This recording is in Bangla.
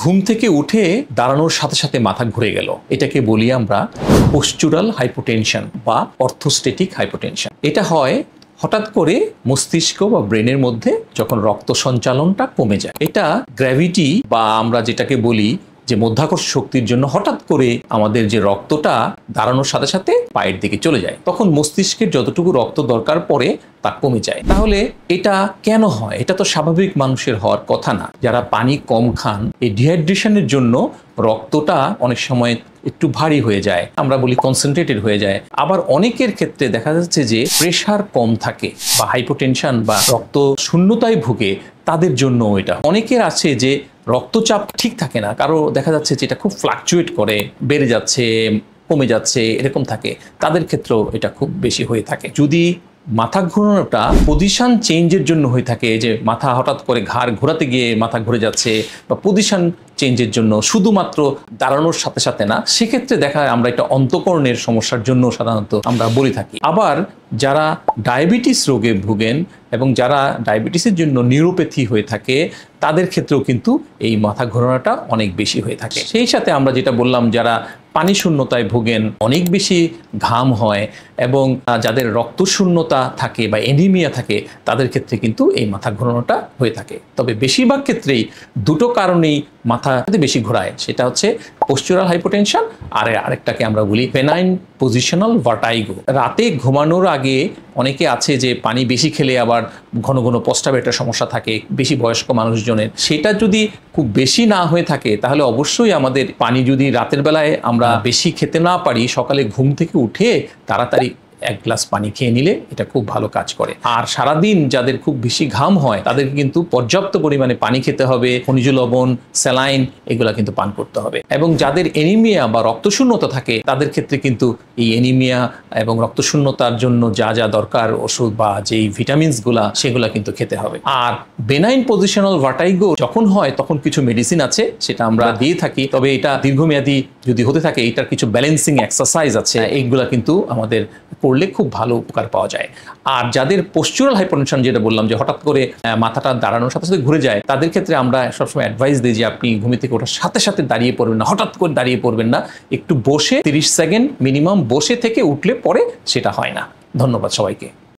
ঘুম থেকে উঠে দাঁড়ানোর সাথে সাথে মাথা ঘুরে গেল, এটাকে বলি আমরা পোস্চুরাল হাইপোটেনশন বা অর্থোস্টেটিক হাইপোটেনশন। এটা হয় হঠাৎ করে মস্তিষ্ক বা ব্রেনের মধ্যে যখন রক্ত সঞ্চালনটা কমে যায়। এটা গ্র্যাভিটি বা আমরা যেটাকে বলি যে মধ্যাকর্ষণ শক্তির জন্য হঠাৎ করে আমাদের যে রক্তটা দাঁড়ানোর সাথে সাথে পায়ের দিকে চলে যায়, তখন মস্তিষ্কের যতটুকু রক্ত দরকার পড়ে তা কমে যায়। তাহলে এটা কেন হয়? এটা তো স্বাভাবিক মানুষের হওয়ার কথা না। যারা পানি কম খান, এই ডিহাইড্রেশনের জন্য রক্তটা অনেক সময় একটু ভারী হয়ে যায়, আমরা বলি কনসেন্ট্রেটেড হয়ে যায়। আবার অনেকের ক্ষেত্রে দেখা যাচ্ছে যে প্রেশার কম থাকে বা হাইপোটেনশন বা রক্ত শূন্যতায় ভুগে, তাদের জন্য এটা। অনেকের আছে যে রক্তচাপ ঠিক থাকে না, কারো দেখা যাচ্ছে যে এটা খুব ফ্লাকচুয়েট করে, বেড়ে যাচ্ছে কমে যাচ্ছে এরকম থাকে, তাদের ক্ষেত্রেও এটা খুব বেশি হয়ে থাকে। যদি মাথা ঘোরানোটা পজিশন চেঞ্জের জন্য হয়ে থাকে, যে মাথা হঠাৎ করে ঘাড় ঘোরাতে গিয়ে মাথা ঘুরে যাচ্ছে, বা পজিশন চেঞ্জের জন্য, শুধুমাত্র দাঁড়ানোর সাথে সাথে না, সেক্ষেত্রে দেখা যায় আমরা এটা অন্তঃকরণের সমস্যার জন্য সাধারণত আমরা বলে থাকি। আবার যারা ডায়াবেটিস রোগে ভুগেন এবং যারা ডায়াবেটিসের জন্য নিউরোপ্যাথি হয়ে থাকে, তাদের ক্ষেত্রেও কিন্তু এই মাথা ঘোরানোটা অনেক বেশি হয়ে থাকে। সেই সাথে আমরা যেটা বললাম, যারা পানি শূন্যতায় ভোগেন, অনেক বেশি ঘাম হয় এবং যাদের রক্ত শূন্যতা থাকে বা এনিমিয়া থাকে, তাদের ক্ষেত্রে কিন্তু এই মাথা ঘোরানোটা হয়ে থাকে। তবে বেশিরভাগ ক্ষেত্রেই দুটো কারণেই মাথা বেশি ঘোরায়, সেটা হচ্ছে পোস্চুরাল হাইপোটেনশন আর আরেকটাকে আমরা বলি বেনাইন পজিশনাল ভার্টাইগো। রাতে ঘুমানোর আগে অনেকে আছে যে পানি বেশি খেলে আবার ঘন ঘন প্রস্রাবের একটা সমস্যা থাকে বেশি বয়স্ক মানুষজনের। সেটা যদি খুব বেশি না হয়ে থাকে, তাহলে অবশ্যই আমাদের পানি যদি রাতের বেলায় আমরা বেশি খেতে না পারি, সকালে ঘুম থেকে উঠে তাড়াতাড়ি এক গ্লাস পানি খেয়ে নিলে এটা খুব ভালো কাজ করে। আর সারাদিন যাদের খুব বেশি ঘাম হয়, তাদের কিন্তু পর্যাপ্ত পরিমাণে পানি খেতে হবে, খনিজ লবণ, স্যালাইন এগুলা কিন্তু পান করতে হবে। এবং যাদের এনিমিয়া বা রক্তশূন্যতা থাকে, তাদের ক্ষেত্রে কিন্তু এই এনিমিয়া এবং রক্তশূন্যতার জন্য যা যা দরকার ওষুধ বা যেই ভিটামিনসগুলা, সেগুলা কিন্তু খেতে হবে। আর বেনাইন পজিশনাল ভার্টাইগো যখন হয়, তখন কিছু মেডিসিন আছে, সেটা আমরা দিয়ে থাকি। তবে এটা দীর্ঘমেয়াদী যদি হতে থাকে, এটার কিছু ব্যালেন্সিং এক্সারসাইজ আছে, এইগুলা কিন্তু আমাদের করলে খুব ভালো উপকার পাওয়া যায়। আর যাদের পোস্চুরাল হাইপোটেনশন, যেটা বললাম যে হঠাৎ করে মাথাটা দাঁড়ানোর সাথে সাথে ঘুরে যায়, তাদের ক্ষেত্রে আমরা সবসময় অ্যাডভাইস দিই যে আপনি ঘুমে থেকে ওঠার সাথে সাথে দাঁড়িয়ে পড়বেন না, হঠাৎ করে দাঁড়িয়ে পড়বেন না, একটু বসে 30 সেকেন্ড মিনিমাম বসে থেকে উঠলে পরে সেটা হয় না। ধন্যবাদ সবাইকে।